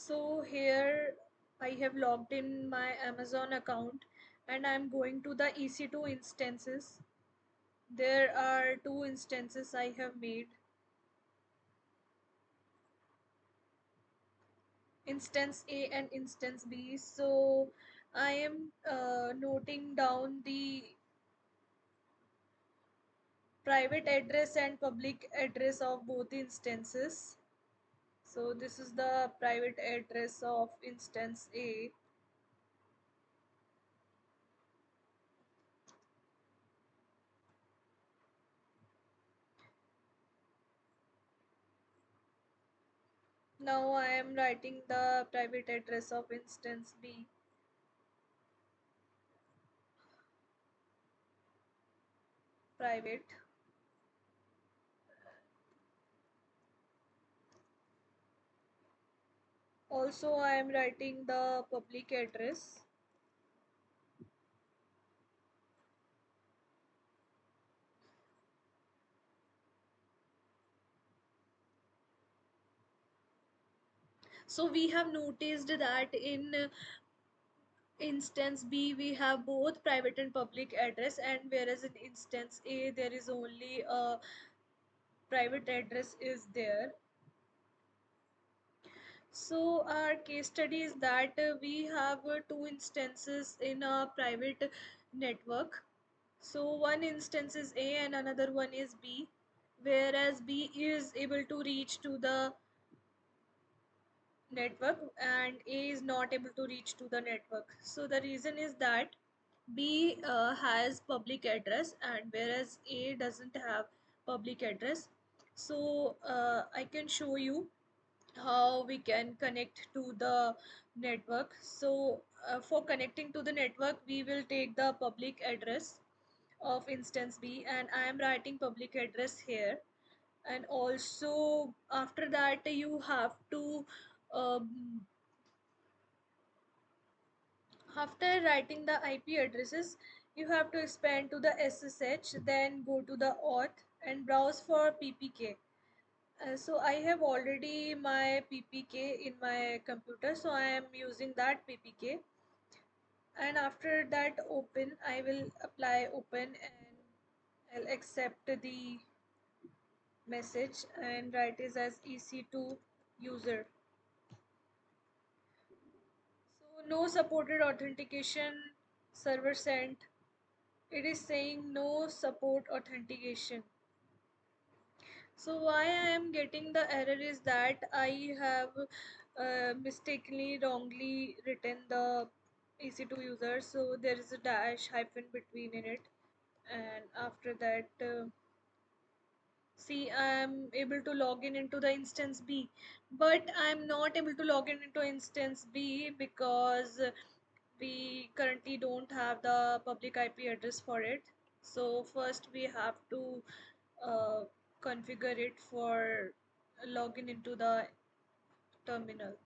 So here I have logged in my Amazon account and I'm going to the EC2 instances. There are two instances I have made, instance A and instance B. So I am noting down the private address and public address of both instances. So this is the private address of instance A. Now I am writing the private address of instance B. Private. Also I am writing the public address. So we have noticed that in instance B we have both private and public address, and whereas in instance A there is only a private address is there. So our case study is that we have two instances in a private network. So one instance is A and another one is B, whereas B is able to reach to the network and A is not able to reach to the network. So the reason is that B has public address and whereas A doesn't have public address. So I can show you how we can connect to the network. So for connecting to the network we will take the public address of instance B and I am writing public address here, and also after that you have to um, after writing the IP addresses you have to expand to the SSH, then go to the auth and browse for PPK. So I have already my PPK in my computer, so I am using that PPK, and after that open I will apply open and I'll accept the message and write it as EC2 user. So no supported authentication server sent. It is saying no support authentication. So why I am getting the error is that I have mistakenly wrongly written the EC2 user, so there is a dash hyphen between in it, and after that see I am able to log in into the instance B, but I am not able to log in into instance B because we currently don't have the public IP address for it. So first we have to uh, configure it for login into the terminal.